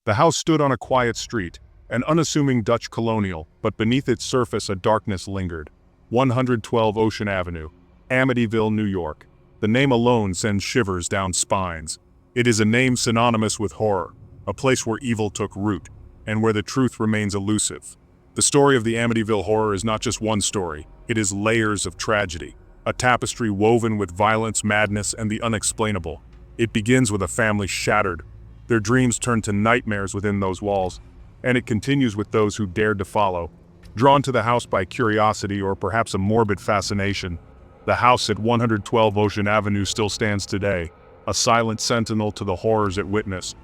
The house stood on a quiet street, an unassuming Dutch colonial, but beneath its surface a darkness lingered. 112 Ocean Avenue, Amityville, New York. The name alone sends shivers down spines. It is a name synonymous with horror, a place where evil took root, and where the truth remains elusive. The story of the Amityville Horror is not just one story, it is layers of tragedy, a tapestry woven with violence, madness, and the unexplainable. It begins with a family shattered, their dreams turned to nightmares within those walls, and it continues with those who dared to follow, drawn to the house by curiosity or perhaps a morbid fascination. The house at 112 Ocean Avenue still stands today, a silent sentinel to the horrors it witnessed.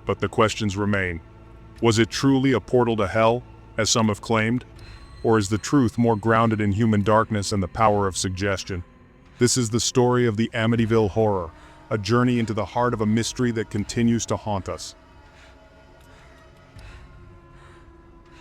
But the questions remain. Was it truly a portal to hell, as some have claimed? Or is the truth more grounded in human darkness and the power of suggestion? This is the story of the Amityville Horror, a journey into the heart of a mystery that continues to haunt us.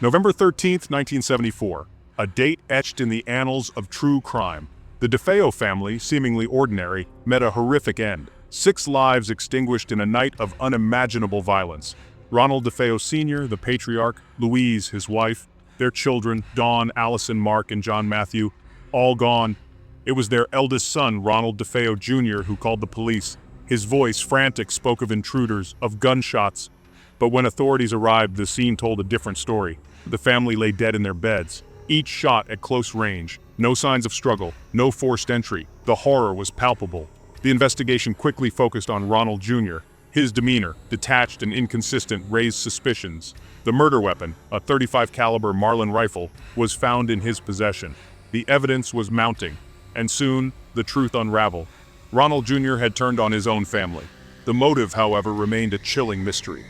November 13th, 1974, a date etched in the annals of true crime. The DeFeo family, seemingly ordinary, met a horrific end. 6 lives extinguished in a night of unimaginable violence. Ronald DeFeo Sr., the patriarch, Louise, his wife, their children, Dawn, Allison, Mark, and John Matthew, all gone. It was their eldest son, Ronald DeFeo Jr., who called the police. His voice, frantic, spoke of intruders, of gunshots. But when authorities arrived, the scene told a different story. The family lay dead in their beds, each shot at close range. No signs of struggle, no forced entry. The horror was palpable. The investigation quickly focused on Ronald Jr. His demeanor, detached and inconsistent, raised suspicions. The murder weapon, a .35 caliber Marlin rifle, was found in his possession. The evidence was mounting, and soon the truth unraveled. Ronald Jr. had turned on his own family. The motive, however, remained a chilling mystery.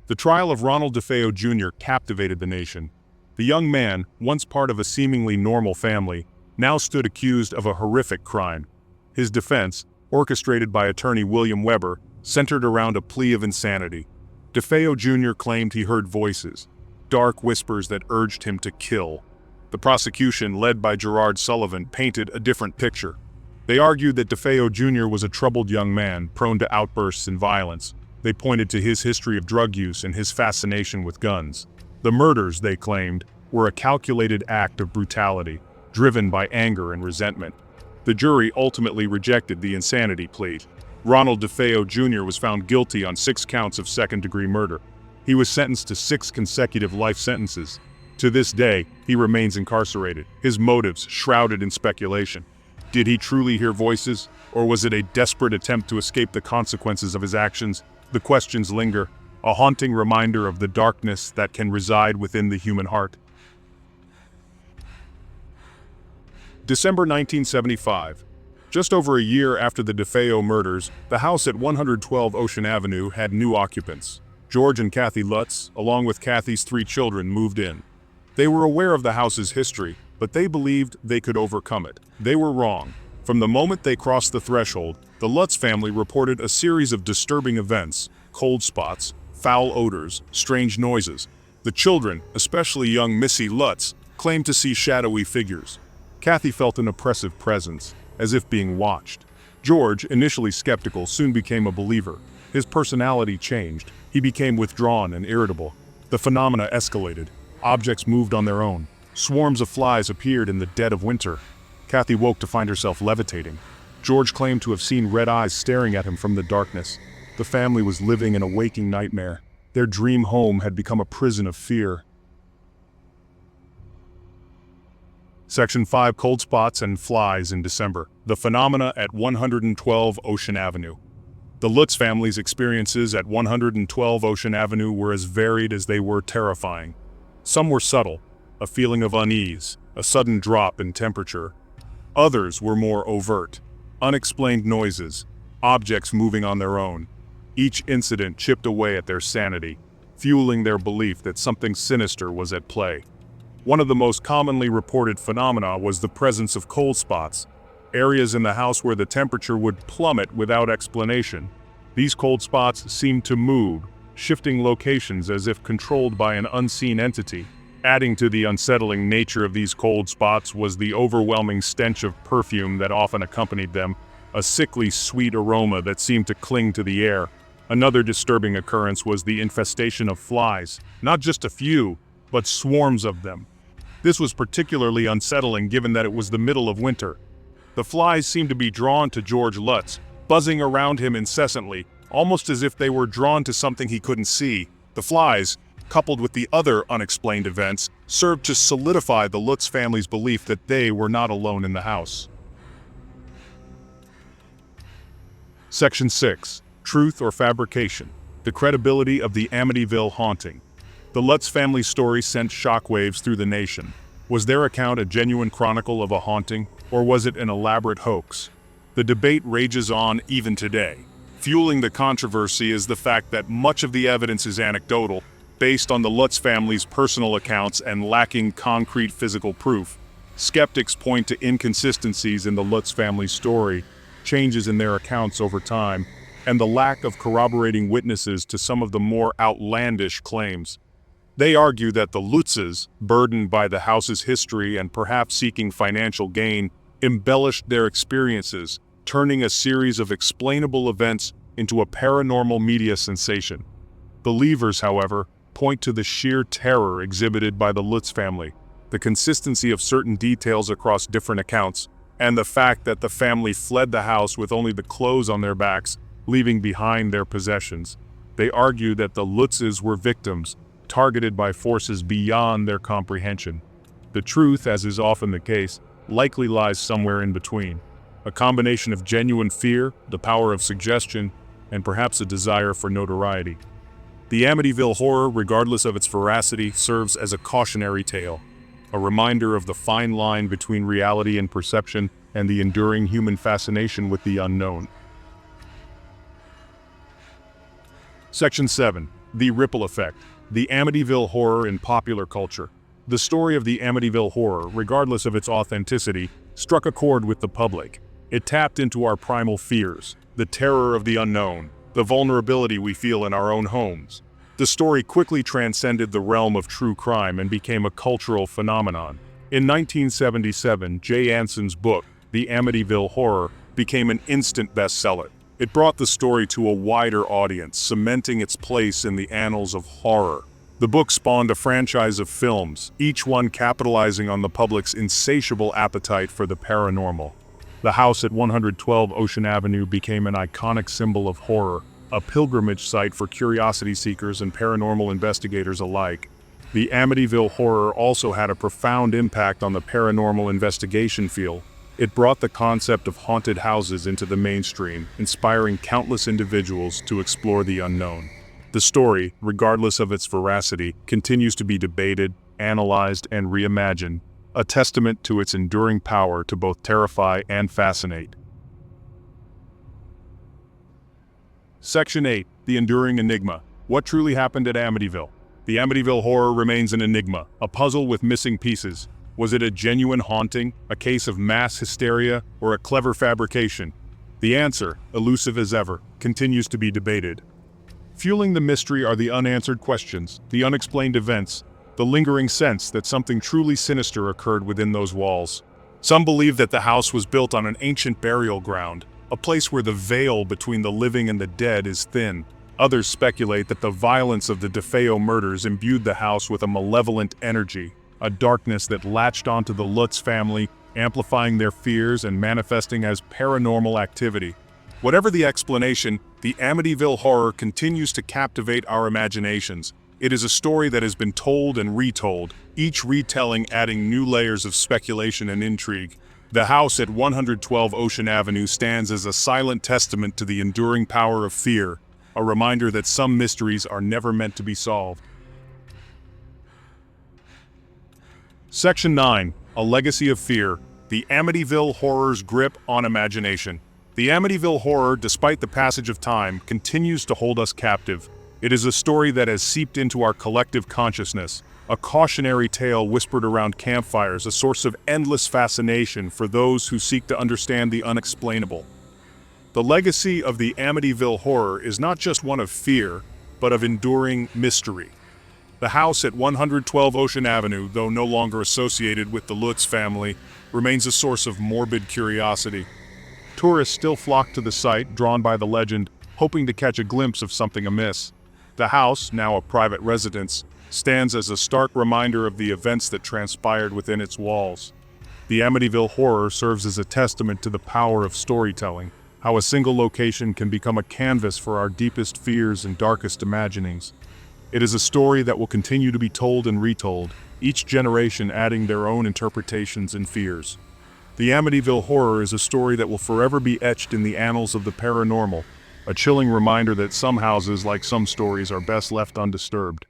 The trial of Ronald DeFeo Jr. captivated the nation. The young man, once part of a seemingly normal family, now stood accused of a horrific crime. His defense, orchestrated by attorney William Weber, centered around a plea of insanity. DeFeo Jr. claimed he heard voices, dark whispers that urged him to kill. The prosecution, led by Gerard Sullivan, painted a different picture. They argued that DeFeo Jr. was a troubled young man, prone to outbursts and violence. They pointed to his history of drug use and his fascination with guns. The murders, they claimed, were a calculated act of brutality, driven by anger and resentment. The jury ultimately rejected the insanity plea. Ronald DeFeo Jr. was found guilty on 6 counts of second-degree murder. He was sentenced to 6 consecutive life sentences. To this day, he remains incarcerated, his motives shrouded in speculation. Did he truly hear voices, or was it a desperate attempt to escape the consequences of his actions? The questions linger, a haunting reminder of the darkness that can reside within the human heart. December 1975. Just over a year after the DeFeo murders, the house at 112 Ocean Avenue had new occupants. George and Kathy Lutz, along with Kathy's 3 children, moved in. They were aware of the house's history, but they believed they could overcome it. They were wrong. From the moment they crossed the threshold, the Lutz family reported a series of disturbing events: cold spots, foul odors, strange noises. The children, especially young Missy Lutz, claimed to see shadowy figures. Kathy felt an oppressive presence, as if being watched. George, initially skeptical, soon became a believer. His personality changed. He became withdrawn and irritable. The phenomena escalated. Objects moved on their own. Swarms of flies appeared in the dead of winter. Kathy woke to find herself levitating. George claimed to have seen red eyes staring at him from the darkness. The family was living in a waking nightmare. Their dream home had become a prison of fear. Section 5: Cold spots and flies in December. The phenomena at 112 Ocean Avenue. The Lutz family's experiences at 112 Ocean Avenue were as varied as they were terrifying. Some were subtle, a feeling of unease, a sudden drop in temperature. Others were more overt, unexplained noises, objects moving on their own. Each incident chipped away at their sanity, fueling their belief that something sinister was at play. One of the most commonly reported phenomena was the presence of cold spots, areas in the house where the temperature would plummet without explanation. These cold spots seemed to move, shifting locations as if controlled by an unseen entity. Adding to the unsettling nature of these cold spots was the overwhelming stench of perfume that often accompanied them, a sickly sweet aroma that seemed to cling to the air. Another disturbing occurrence was the infestation of flies, not just a few, but swarms of them. This was particularly unsettling given that it was the middle of winter. The flies seemed to be drawn to George Lutz, buzzing around him incessantly, almost as if they were drawn to something he couldn't see. The flies, coupled with the other unexplained events, served to solidify the Lutz family's belief that they were not alone in the house. Section 6. Truth or fabrication. The credibility of the Amityville haunting. The Lutz family story sent shockwaves through the nation. Was their account a genuine chronicle of a haunting, or was it an elaborate hoax? The debate rages on even today. Fueling the controversy is the fact that much of the evidence is anecdotal, based on the Lutz family's personal accounts and lacking concrete physical proof. Skeptics point to inconsistencies in the Lutz family story, changes in their accounts over time, and the lack of corroborating witnesses to some of the more outlandish claims. They argue that the Lutzes, burdened by the house's history and perhaps seeking financial gain, embellished their experiences, turning a series of explainable events into a paranormal media sensation. Believers, however, point to the sheer terror exhibited by the Lutz family, the consistency of certain details across different accounts, and the fact that the family fled the house with only the clothes on their backs, leaving behind their possessions. They argue that the Lutzes were victims, targeted by forces beyond their comprehension. The truth, as is often the case, likely lies somewhere in between. A combination of genuine fear, the power of suggestion, and perhaps a desire for notoriety. The Amityville Horror, regardless of its veracity, serves as a cautionary tale, a reminder of the fine line between reality and perception and the enduring human fascination with the unknown. Section 7. The Ripple Effect. The Amityville Horror in popular culture. The story of the Amityville Horror, regardless of its authenticity, struck a chord with the public. It tapped into our primal fears, the terror of the unknown, the vulnerability we feel in our own homes. The story quickly transcended the realm of true crime and became a cultural phenomenon. In 1977, Jay Anson's book, The Amityville Horror, became an instant bestseller. It brought the story to a wider audience, cementing its place in the annals of horror. The book spawned a franchise of films, each one capitalizing on the public's insatiable appetite for the paranormal. The house at 112 Ocean Avenue became an iconic symbol of horror, a pilgrimage site for curiosity seekers and paranormal investigators alike. The Amityville Horror also had a profound impact on the paranormal investigation field. It brought the concept of haunted houses into the mainstream, inspiring countless individuals to explore the unknown. The story, regardless of its veracity, continues to be debated, analyzed, and reimagined, a testament to its enduring power to both terrify and fascinate. Section 8. The Enduring Enigma. What truly happened at Amityville? The Amityville Horror remains an enigma, a puzzle with missing pieces. Was it a genuine haunting, a case of mass hysteria, or a clever fabrication? The answer, elusive as ever, continues to be debated. Fueling the mystery are the unanswered questions, the unexplained events, the lingering sense that something truly sinister occurred within those walls. Some believe that the house was built on an ancient burial ground, a place where the veil between the living and the dead is thin. Others speculate that the violence of the DeFeo murders imbued the house with a malevolent energy, a darkness that latched onto the Lutz family, amplifying their fears and manifesting as paranormal activity. Whatever the explanation, the Amityville Horror continues to captivate our imaginations. It is a story that has been told and retold, each retelling adding new layers of speculation and intrigue. The house at 112 Ocean Avenue stands as a silent testament to the enduring power of fear, a reminder that some mysteries are never meant to be solved. Section 9. A Legacy of Fear. The Amityville Horror's Grip on Imagination. The Amityville Horror, despite the passage of time, continues to hold us captive. It is a story that has seeped into our collective consciousness, a cautionary tale whispered around campfires, a source of endless fascination for those who seek to understand the unexplainable. The legacy of the Amityville Horror is not just one of fear, but of enduring mystery. The house at 112 Ocean Avenue, though no longer associated with the Lutz family, remains a source of morbid curiosity. Tourists still flock to the site, drawn by the legend, hoping to catch a glimpse of something amiss. The house, now a private residence, stands as a stark reminder of the events that transpired within its walls. The Amityville Horror serves as a testament to the power of storytelling, how a single location can become a canvas for our deepest fears and darkest imaginings. It is a story that will continue to be told and retold, each generation adding their own interpretations and fears. The Amityville Horror is a story that will forever be etched in the annals of the paranormal, a chilling reminder that some houses, like some stories, are best left undisturbed.